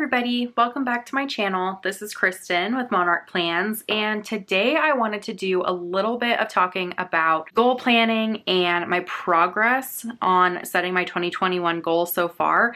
everybody, welcome back to my channel. This is Kristen with Monarch Plans, and today I wanted to do a little bit of talking about goal planning and my progress on setting my 2021 goals so far.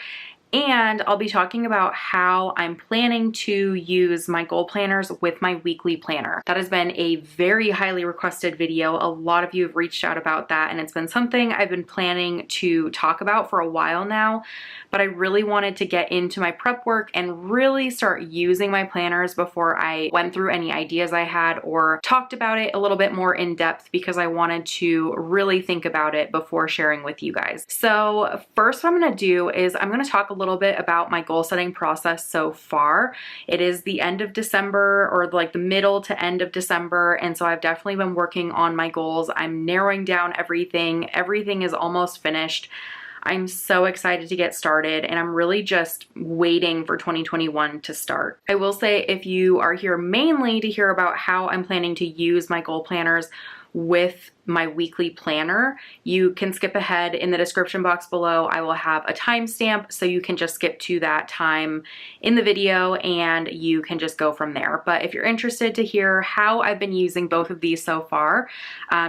And I'll be talking about how I'm planning to use my goal planners with my weekly planner. That has been a very highly requested video. A lot of you have reached out about that, and it's been something I've been planning to talk about for a while now, but I really wanted to get into my prep work and really start using my planners before I went through any ideas I had or talked about it a little bit more in depth, because I wanted to really think about it before sharing with you guys. So first what I'm gonna do is I'm gonna talk a little bit about my goal setting process so far. It is the end of December, or like the middle to end of December, and so I've definitely been working on my goals. I'm narrowing down everything. Everything is almost finished. I'm so excited to get started, and I'm really just waiting for 2021 to start. I will say, if you are here mainly to hear about how I'm planning to use my goal planners with my weekly planner, you can skip ahead. In the description box below, I will have a timestamp, so you can just skip to that time in the video and you can just go from there. But if you're interested to hear how I've been using both of these so far,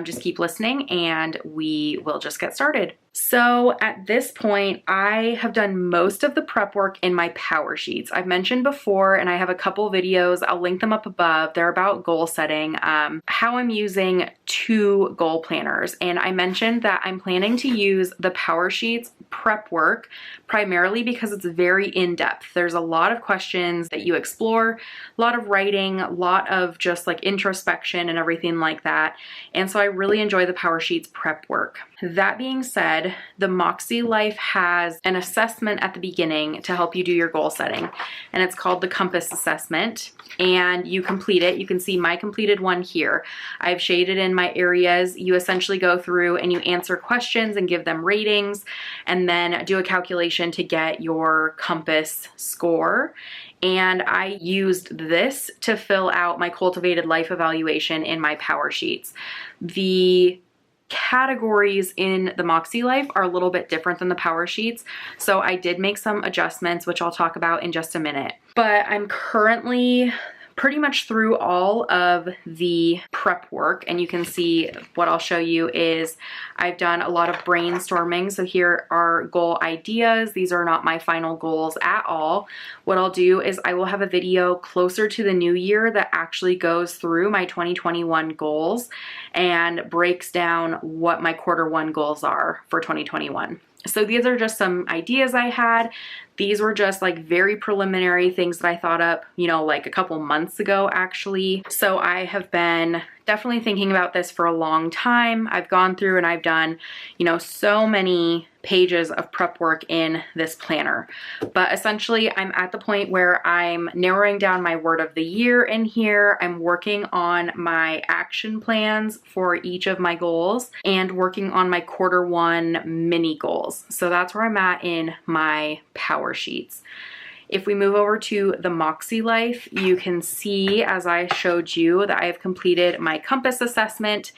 just keep listening and we will just get started. So at this point, I have done most of the prep work in my Powersheets. I've mentioned before, and I have a couple videos, I'll link them up above. They're about goal setting, how I'm using two goal planners. And I mentioned that I'm planning to use the Powersheets prep work primarily because it's very in-depth. There's a lot of questions that you explore, a lot of writing, a lot of just like introspection and everything like that. And so I really enjoy the Powersheets prep work. That being said, the MakseLife has an assessment at the beginning to help you do your goal setting, and it's called the Compass Assessment, and you complete it. You can see my completed one here. I've shaded in my areas. You essentially go through and you answer questions and give them ratings, and then do a calculation to get your Compass score. And I used this to fill out my cultivated life evaluation in my Powersheets. The categories in the MakseLife are a little bit different than the Powersheets, so I did make some adjustments, which I'll talk about in just a minute. But I'm currently pretty much through all of the prep work, and you can see what I'll show you is I've done a lot of brainstorming. So here are goal ideas. These are not my final goals at all. What I'll do is I will have a video closer to the new year that actually goes through my 2021 goals and breaks down what my Q1 goals are for 2021. So these are just some ideas I had. These were just like very preliminary things that I thought up, you know, like a couple months ago actually. So I have been definitely thinking about this for a long time. I've gone through and I've done, you know, so many pages of prep work in this planner. But essentially I'm at the point where I'm narrowing down my word of the year in here. I'm working on my action plans for each of my goals and working on my Q1 mini goals. So that's where I'm at in my Powersheets. If we move over to the MakseLife, you can see, as I showed you, that I have completed my Compass assessment.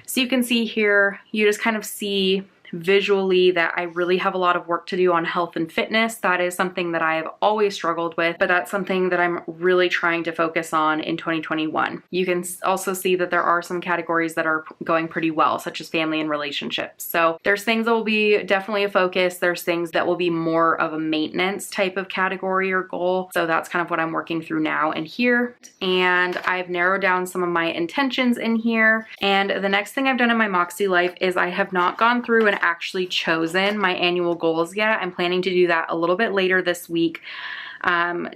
So you can see here, you just kind of see visually that I really have a lot of work to do on health and fitness. That is something that I have always struggled with, but that's something that I'm really trying to focus on in 2021. You can also see that there are some categories that are going pretty well, such as family and relationships. So there's things that will be definitely a focus. There's things that will be more of a maintenance type of category or goal. So that's kind of what I'm working through now and here. And I've narrowed down some of my intentions in here. And the next thing I've done in my MakseLife is I have not gone through and actually chosen my annual goals yet. I'm planning to do that a little bit later this week.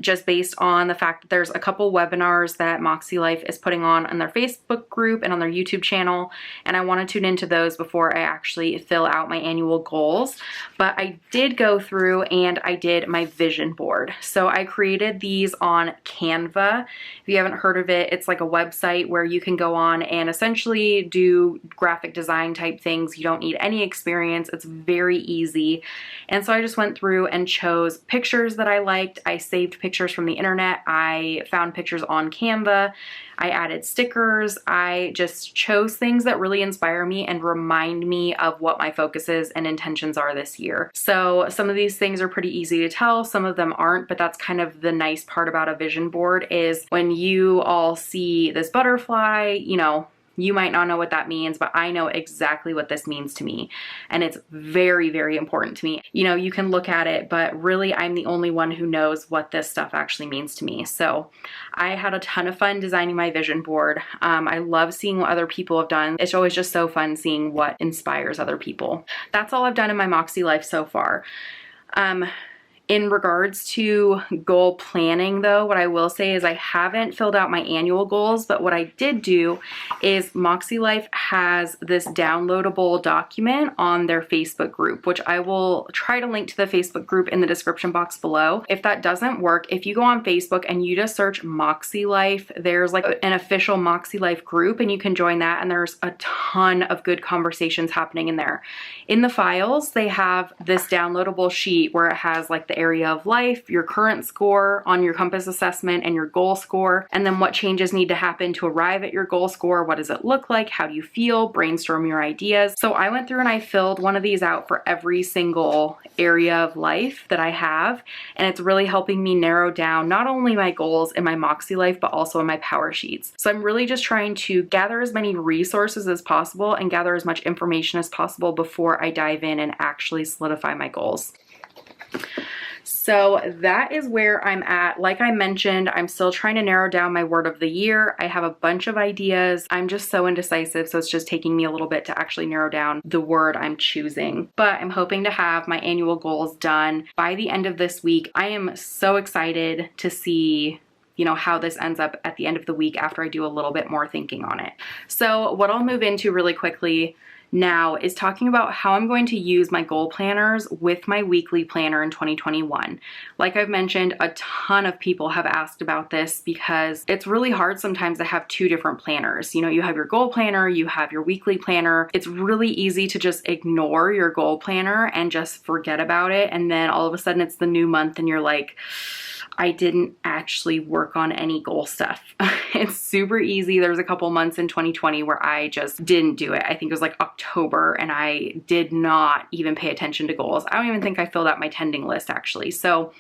Just based on the fact that there's a couple webinars that MakseLife is putting on their Facebook group and on their YouTube channel, and I want to tune into those before I actually fill out my annual goals. But I did go through and I did my vision board. So I created these on Canva. If you haven't heard of it, it's like a website where you can go on and essentially do graphic design type things. You don't need any experience. It's very easy. And so I just went through and chose pictures that I liked. I saved pictures from the internet. I found pictures on Canva. I added stickers. I just chose things that really inspire me and remind me of what my focuses and intentions are this year. So some of these things are pretty easy to tell, some of them aren't, but that's kind of the nice part about a vision board is when you all see this butterfly, you know, you might not know what that means, but I know exactly what this means to me. And it's very, very important to me. You know, you can look at it, but really I'm the only one who knows what this stuff actually means to me. So I had a ton of fun designing my vision board. I love seeing what other people have done. It's always just so fun seeing what inspires other people. That's all I've done in my MakseLife so far. In regards to goal planning though, what I will say is I haven't filled out my annual goals, but what I did do is MakseLife has this downloadable document on their Facebook group, which I will try to link to the Facebook group in the description box below. If that doesn't work, if you go on Facebook and you just search MakseLife, there's like an official MakseLife group and you can join that, and there's a ton of good conversations happening in there. In the files, they have this downloadable sheet where it has like the area of life, your current score on your compass assessment, and your goal score, and then what changes need to happen to arrive at your goal score. What does it look like? How do you feel? Brainstorm your ideas. So I went through and I filled one of these out for every single area of life that I have, and it's really helping me narrow down not only my goals in my MakseLife, but also in my Powersheets. So I'm really just trying to gather as many resources as possible and gather as much information as possible before I dive in and actually solidify my goals. So that is where I'm at. Like I mentioned, I'm still trying to narrow down my word of the year. I have a bunch of ideas. I'm just so indecisive, so it's just taking me a little bit to actually narrow down the word I'm choosing. But I'm hoping to have my annual goals done by the end of this week. I am so excited to see, you know, how this ends up at the end of the week after I do a little bit more thinking on it. So what I'll move into really quickly now is talking about how I'm going to use my goal planners with my weekly planner in 2021. Like I've mentioned, a ton of people have asked about this because it's really hard sometimes to have two different planners. You know, you have your goal planner, you have your weekly planner. It's really easy to just ignore your goal planner and just forget about it. And then all of a sudden it's the new month and you're like, I didn't actually work on any goal stuff. It's super easy. There's a couple months in 2020 where I just didn't do it. I think it was like October and I did not even pay attention to goals. I don't even think I filled out my tending list actually. So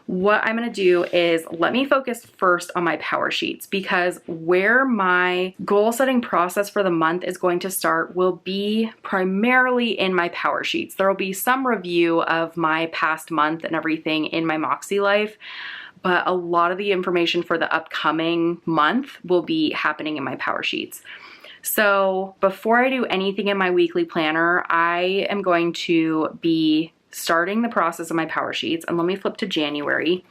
what I'm gonna do is let me focus first on my Powersheets, because where my goal setting process for the month is going to start will be primarily in my Powersheets. There will be some review of my past month and everything in my MakseLife, but a lot of the information for the upcoming month will be happening in my Powersheets. So before I do anything in my weekly planner, I am going to be starting the process of my Powersheets. And let me flip to January.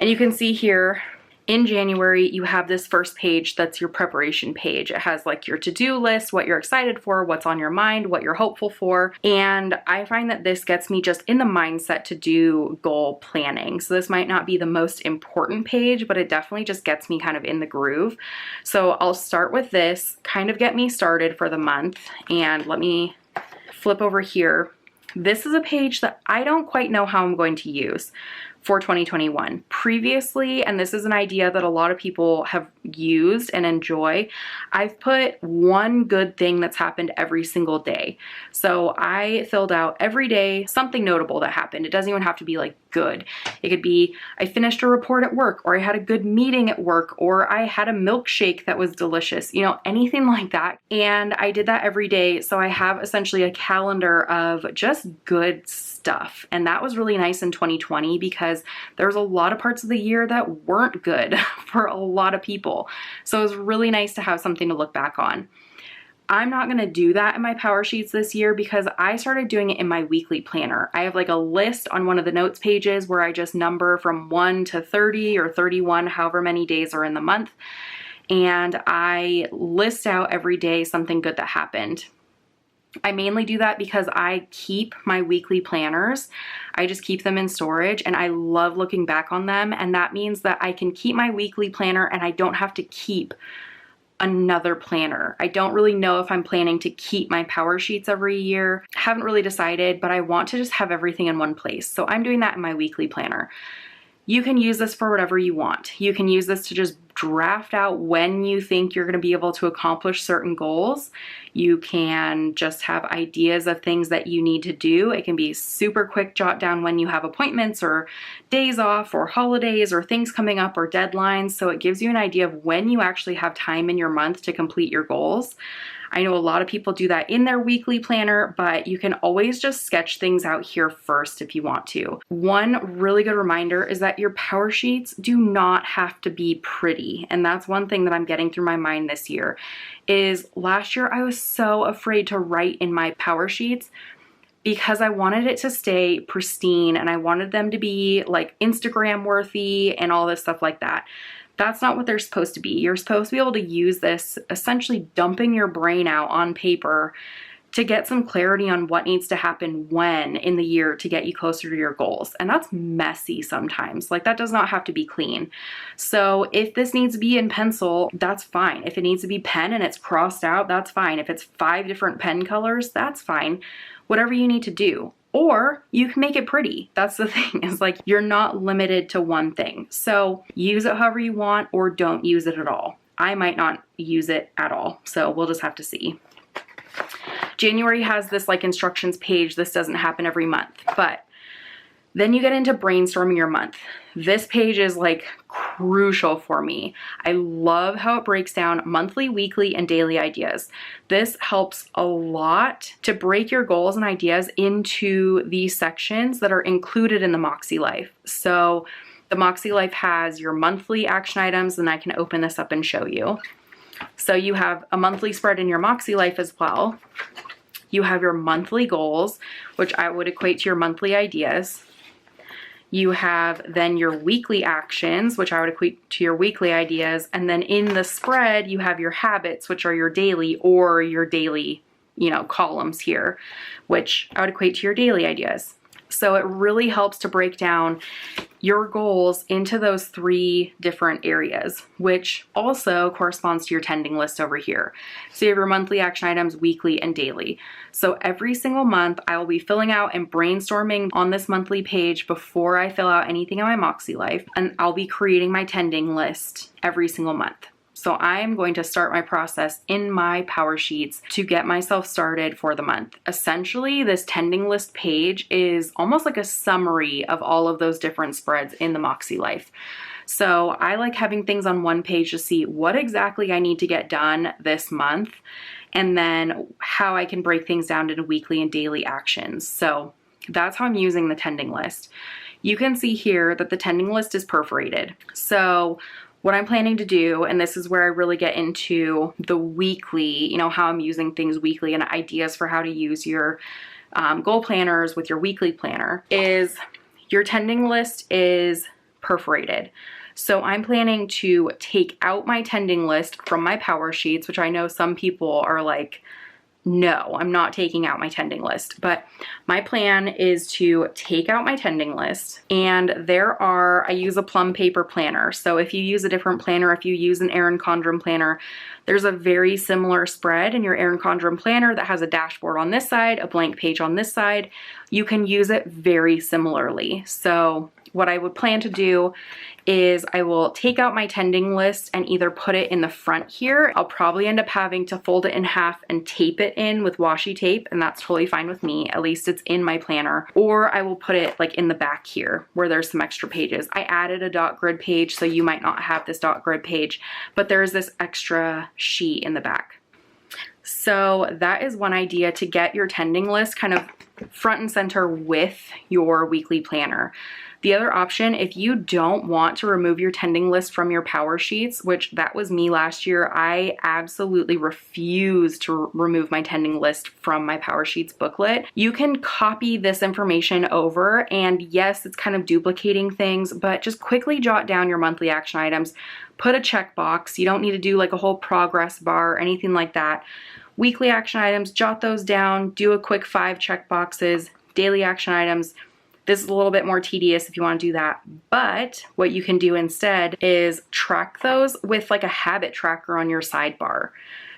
And you can see here in January, you have this first page that's your preparation page. It has like your to-do list, what you're excited for, what's on your mind, what you're hopeful for. And I find that this gets me just in the mindset to do goal planning. So this might not be the most important page, but it definitely just gets me kind of in the groove. So I'll start with this, kind of get me started for the month. And let me flip over here. This is a page that I don't quite know how I'm going to use for 2021. Previously, and this is an idea that a lot of people have used and enjoy, I've put one good thing that's happened every single day. So I filled out every day something notable that happened. It doesn't even have to be like good. It could be I finished a report at work, or I had a good meeting at work, or I had a milkshake that was delicious, you know, anything like that. And I did that every day. So I have essentially a calendar of just good stuff. And that was really nice in 2020 because there was a lot of parts of the year that weren't good for a lot of people. So it was really nice to have something to look back on. I'm not gonna do that in my Powersheets this year because I started doing it in my weekly planner. I have like a list on one of the notes pages where I just number from 1 to 30 or 31, however many days are in the month. And I list out every day something good that happened. I mainly do that because I keep my weekly planners. I just keep them in storage and I love looking back on them. And that means that I can keep my weekly planner and I don't have to keep another planner. I don't really know if I'm planning to keep my Powersheets every year. Haven't really decided, but I want to just have everything in one place. So I'm doing that in my weekly planner. You can use this for whatever you want. You can use this to just draft out when you think you're going to be able to accomplish certain goals. You can just have ideas of things that you need to do. It can be super quick jot down when you have appointments or days off or holidays or things coming up or deadlines. So it gives you an idea of when you actually have time in your month to complete your goals. I know a lot of people do that in their weekly planner, but you can always just sketch things out here first if you want to. One really good reminder is that your power sheets do not have to be pretty. And that's one thing that I'm getting through my mind this year is last year I was so afraid to write in my power sheets because I wanted it to stay pristine and I wanted them to be like Instagram worthy and all this stuff like that. That's not what they're supposed to be. You're supposed to be able to use this, essentially dumping your brain out on paper to get some clarity on what needs to happen when in the year to get you closer to your goals. And that's messy sometimes. Like that does not have to be clean. So if this needs to be in pencil, that's fine. If it needs to be pen and it's crossed out, that's fine. If it's 5 different pen colors, that's fine. Whatever you need to do. Or you can make it pretty. That's the thing, is like you're not limited to one thing. So use it however you want or don't use it at all. I might not use it at all. So we'll just have to see. January has this like instructions page. This doesn't happen every month, but then you get into brainstorming your month. This page is like crucial for me. I love how it breaks down monthly, weekly, and daily ideas. This helps a lot to break your goals and ideas into these sections that are included in the MakseLife. So the MakseLife has your monthly action items, and I can open this up and show you. So you have a monthly spread in your MakseLife as well. You have your monthly goals, which I would equate to your monthly ideas. You have then your weekly actions, which I would equate to your weekly ideas. And then in the spread, you have your habits, which are your daily columns here, which I would equate to your daily ideas. So it really helps to break down your goals into those 3 different areas, which also corresponds to your tending list over here. So you have your monthly action items, weekly, and daily. So every single month I will be filling out and brainstorming on this monthly page before I fill out anything in my MakseLife, and I'll be creating my tending list every single month. So I'm going to start my process in my power sheets to get myself started for the month. Essentially, this tending list page is almost like a summary of all of those different spreads in the MakseLife. So I like having things on one page to see what exactly I need to get done this month, and then how I can break things down into weekly and daily actions. So that's how I'm using the tending list. You can see here that the tending list is perforated. So what I'm planning to do, and this is where I really get into the weekly, how I'm using things weekly and ideas for how to use your goal planners with your weekly planner, is your tending list is perforated. So I'm planning to take out my tending list from my power sheets, which I know some people are like, no, I'm not taking out my tending list, but my plan is to take out my tending list, and I use a Plum Paper planner. So if you use a different planner, if you use an Erin Condren planner, there's a very similar spread in your Erin Condren planner that has a dashboard on this side, a blank page on this side. You can use it very similarly. So what I would plan to do is I will take out my tending list and either put it in the front here. I'll probably end up having to fold it in half and tape it in with washi tape, and that's totally fine with me. At least it's in my planner. Or I will put it like in the back here where there's some extra pages. I added a dot grid page, so you might not have this dot grid page, but there's this extra sheet in the back. So that is one idea to get your tending list kind of front and center with your weekly planner. The other option, if you don't want to remove your tending list from your power sheets, which that was me last year, I absolutely refused to remove my tending list from my power sheets booklet. You can copy this information over, and yes, it's kind of duplicating things, but just quickly jot down your monthly action items, put a checkbox. You don't need to do like a whole progress bar or anything like that. Weekly action items, jot those down, do a quick 5 check boxes. Daily action items, this is a little bit more tedious if you want to do that, but what you can do instead is track those with like a habit tracker on your sidebar.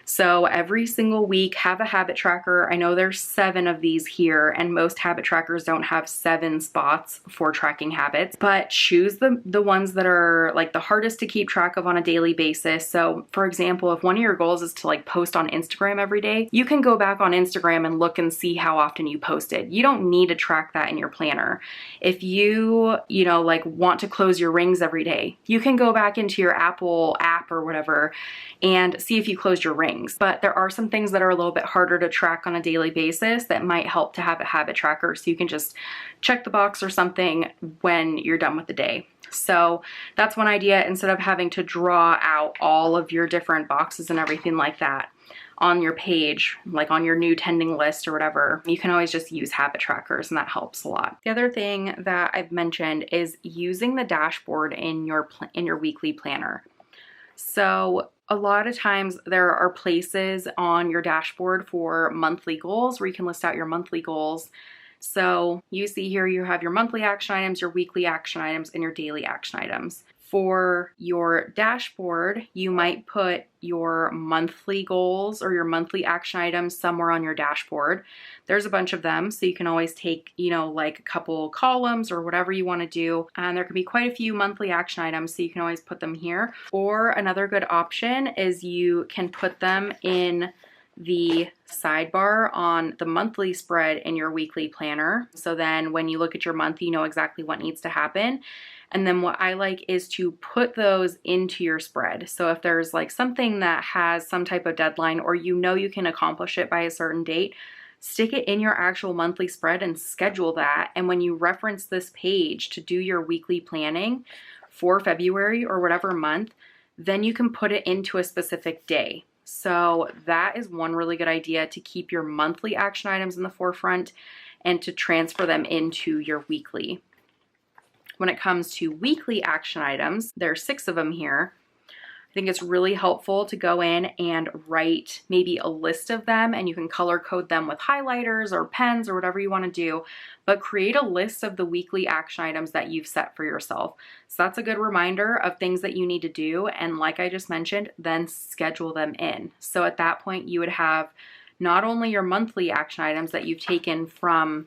So every single week, have a habit tracker. I know there's 7 of these here, and most habit trackers don't have 7 spots for tracking habits, but choose the ones that are like the hardest to keep track of on a daily basis. So for example, if one of your goals is to like post on Instagram every day, you can go back on Instagram and look and see how often you posted. You don't need to track that in your planner. If you know, like want to close your rings every day, you can go back into your Apple app or whatever and see if you closed your rings. But there are some things that are a little bit harder to track on a daily basis that might help to have a habit tracker, so you can just check the box or something when you're done with the day. So that's one idea, instead of having to draw out all of your different boxes and everything like that on your page, like on your new tending list or whatever, you can always just use habit trackers, and that helps a lot. The other thing that I've mentioned is using the dashboard in your weekly planner. So a lot of times there are places on your dashboard for monthly goals where you can list out your monthly goals. So you see here you have your monthly action items, your weekly action items, and your daily action items. For your dashboard, you might put your monthly goals or your monthly action items somewhere on your dashboard. There's a bunch of them, so you can always take, you know, like a couple columns or whatever you want to do. And there can be quite a few monthly action items, so you can always put them here. Or another good option is you can put them in the sidebar on the monthly spread in your weekly planner. So then when you look at your month, you know exactly what needs to happen. And then what I like is to put those into your spread. So if there's like something that has some type of deadline, or you know you can accomplish it by a certain date, stick it in your actual monthly spread and schedule that. And when you reference this page to do your weekly planning for February or whatever month, then you can put it into a specific day. So that is one really good idea, to keep your monthly action items in the forefront and to transfer them into your weekly. When it comes to weekly action items, there are 6 of them here. I think it's really helpful to go in and write maybe a list of them, and you can color code them with highlighters or pens or whatever you want to do, but create a list of the weekly action items that you've set for yourself. So that's a good reminder of things that you need to do, and like I just mentioned, then schedule them in. So at that point, you would have not only your monthly action items that you've taken from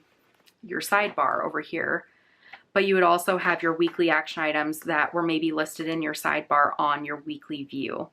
your sidebar over here, but you would also have your weekly action items that were maybe listed in your sidebar on your weekly view.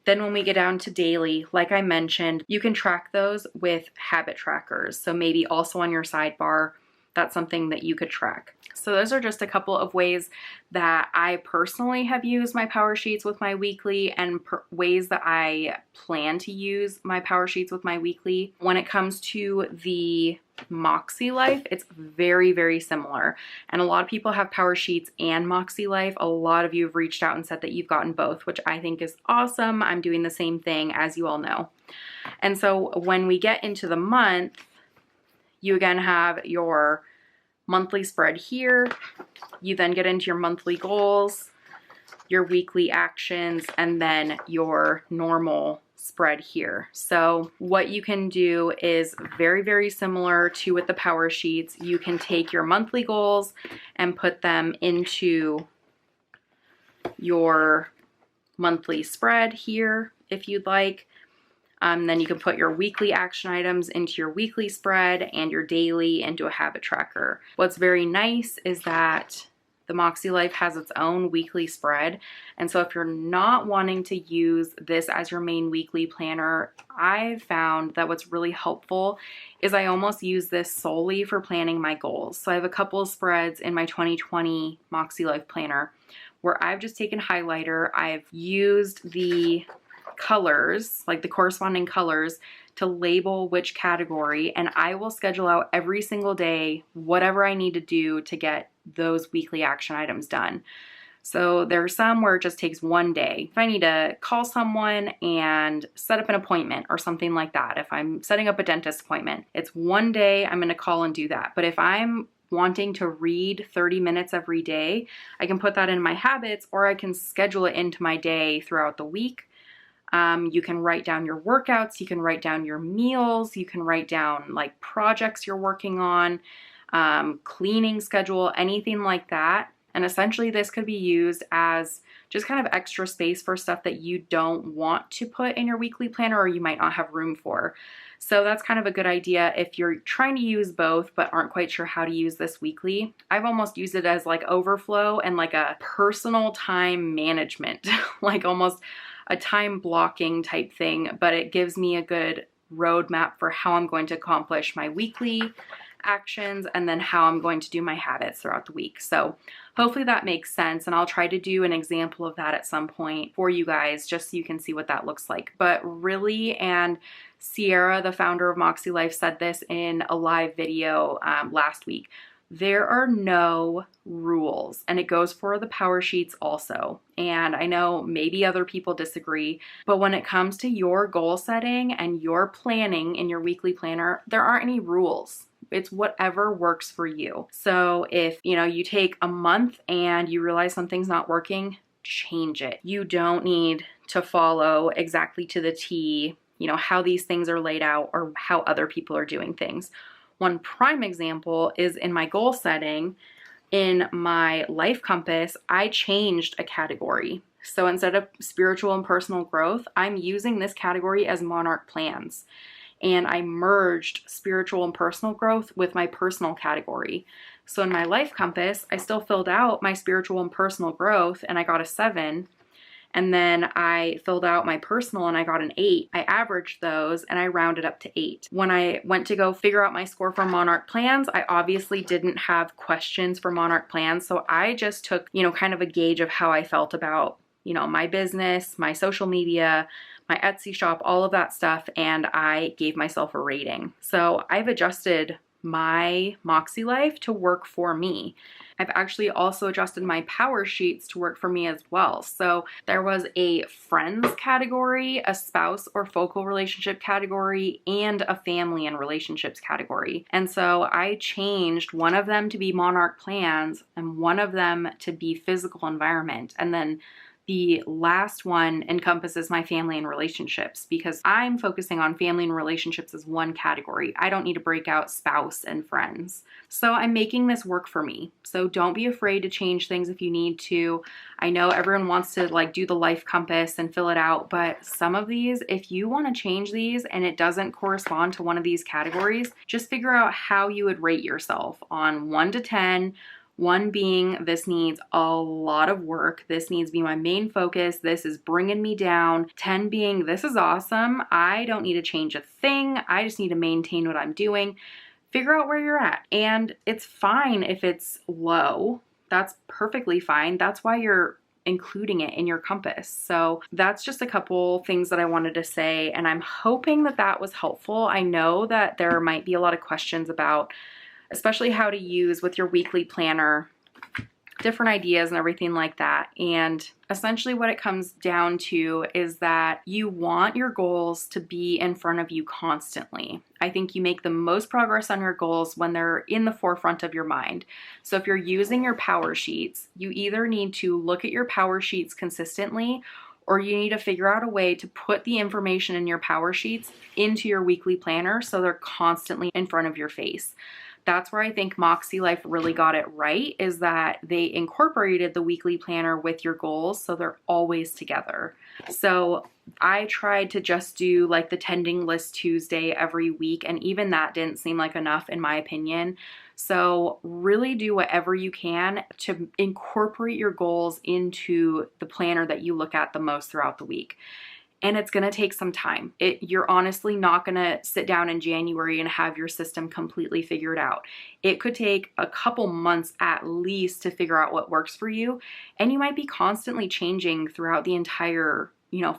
Then when we get down to daily, like I mentioned, you can track those with habit trackers. So maybe also on your sidebar, that's something that you could track. So those are just a couple of ways that I personally have used my Powersheets with my weekly, and ways that I plan to use my Powersheets with my weekly. When it comes to the MakseLife, it's very, very similar. And a lot of people have Powersheets and MakseLife. A lot of you have reached out and said that you've gotten both, which I think is awesome. I'm doing the same thing, as you all know. And so when we get into the month, you again have your monthly spread here. You then get into your monthly goals, your weekly actions, and then your normal spread here. So what you can do is very, very similar to with the Powersheets. You can take your monthly goals and put them into your monthly spread here if you'd like. Then you can put your weekly action items into your weekly spread and your daily into a habit tracker. What's very nice is that the MakseLife has its own weekly spread. And so if you're not wanting to use this as your main weekly planner, I've found that what's really helpful is I almost use this solely for planning my goals. So I have a couple of spreads in my 2020 MakseLife planner where I've just taken highlighter. I've used the colors, like the corresponding colors, to label which category, and I will schedule out every single day whatever I need to do to get those weekly action items done. So there are some where it just takes one day. If I need to call someone and set up an appointment or something like that, if I'm setting up a dentist appointment, it's one day I'm going to call and do that. But if I'm wanting to read 30 minutes every day, I can put that in my habits, or I can schedule it into my day throughout the week. You can write down your workouts, you can write down your meals, you can write down like projects you're working on, cleaning schedule, anything like that. And essentially this could be used as just kind of extra space for stuff that you don't want to put in your weekly planner or you might not have room for. So that's kind of a good idea if you're trying to use both but aren't quite sure how to use this weekly. I've almost used it as like overflow and like a personal time management, like almost a time blocking type thing, but it gives me a good roadmap for how I'm going to accomplish my weekly actions and then how I'm going to do my habits throughout the week. So hopefully that makes sense, and I'll try to do an example of that at some point for you guys just so you can see what that looks like. But really, and Sierra, the founder of MakseLife, said this in a live video last week, there are no rules, and it goes for the Powersheets also. And I know maybe other people disagree, but when it comes to your goal setting and your planning in your weekly planner, there aren't any rules. It's whatever works for you. So if, you take a month and you realize something's not working, change it. You don't need to follow exactly to the T, how these things are laid out or how other people are doing things. One prime example is in my goal setting. In my life compass, I changed a category. So instead of spiritual and personal growth, I'm using this category as Monarch plans. And I merged spiritual and personal growth with my personal category. So in my life compass, I still filled out my spiritual and personal growth and I got a 7. And then I filled out my personal and I got an 8. I averaged those and I rounded up to 8. When I went to go figure out my score for Monarch plans, I obviously didn't have questions for Monarch plans. So I just took, kind of a gauge of how I felt about, my business, my social media, my Etsy shop, all of that stuff, and I gave myself a rating. So I've adjusted my MakseLife to work for me. I've actually also adjusted my Powersheets to work for me as well. So there was a friends category, a spouse or focal relationship category, and a family and relationships category. And so I changed one of them to be Monarch plans and one of them to be physical environment. And then the last one encompasses my family and relationships because I'm focusing on family and relationships as one category. I don't need to break out spouse and friends. So I'm making this work for me. So don't be afraid to change things if you need to. I know everyone wants to do the life compass and fill it out, but some of these, if you want to change these and it doesn't correspond to one of these categories, just figure out how you would rate yourself on 1 to 10. 1 being, this needs a lot of work. This needs to be my main focus. This is bringing me down. 10 being, this is awesome. I don't need to change a thing. I just need to maintain what I'm doing. Figure out where you're at. And it's fine if it's low. That's perfectly fine. That's why you're including it in your compass. So that's just a couple things that I wanted to say. And I'm hoping that that was helpful. I know that there might be a lot of questions about especially how to use with your weekly planner, different ideas and everything like that. And essentially what it comes down to is that you want your goals to be in front of you constantly. I think you make the most progress on your goals when they're in the forefront of your mind. So if you're using your Powersheets, you either need to look at your Powersheets consistently or you need to figure out a way to put the information in your Powersheets into your weekly planner so they're constantly in front of your face. That's where I think MakseLife really got it right, is that they incorporated the weekly planner with your goals so they're always together. So I tried to just do the tending list Tuesday every week, and even that didn't seem like enough in my opinion. So really do whatever you can to incorporate your goals into the planner that you look at the most throughout the week. And it's going to take some time. You're honestly not going to sit down in January and have your system completely figured out. It could take a couple months at least to figure out what works for you. And you might be constantly changing throughout the entire,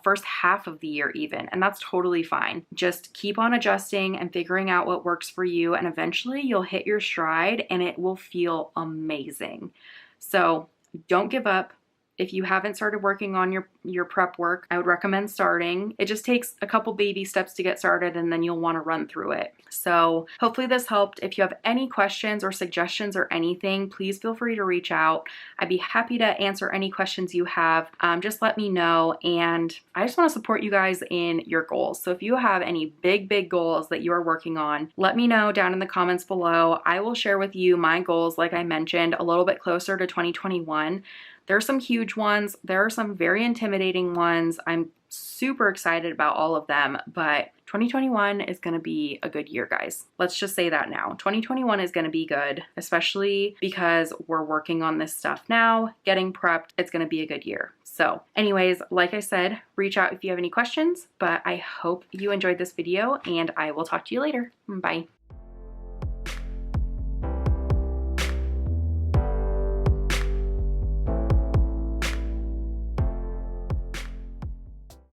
first half of the year even. And that's totally fine. Just keep on adjusting and figuring out what works for you. And eventually you'll hit your stride and it will feel amazing. So don't give up. If you haven't started working on your your prep work, I would recommend starting. It just takes a couple baby steps to get started, and then you'll want to run through it. So hopefully this helped. If you have any questions or suggestions or anything, please feel free to reach out. I'd be happy to answer any questions you have. Just let me know. And I just want to support you guys in your goals. So if you have any big goals that you are working on, let me know down in the comments below. I will share with you my goals, like I mentioned, a little bit closer to 2021. There are some huge ones. There are some very intimidating ones. I'm super excited about all of them, but 2021 is going to be a good year, guys. Let's just say that now. 2021 is going to be good, especially because we're working on this stuff now, getting prepped. It's going to be a good year. So anyways, like I said, reach out if you have any questions, but I hope you enjoyed this video and I will talk to you later. Bye.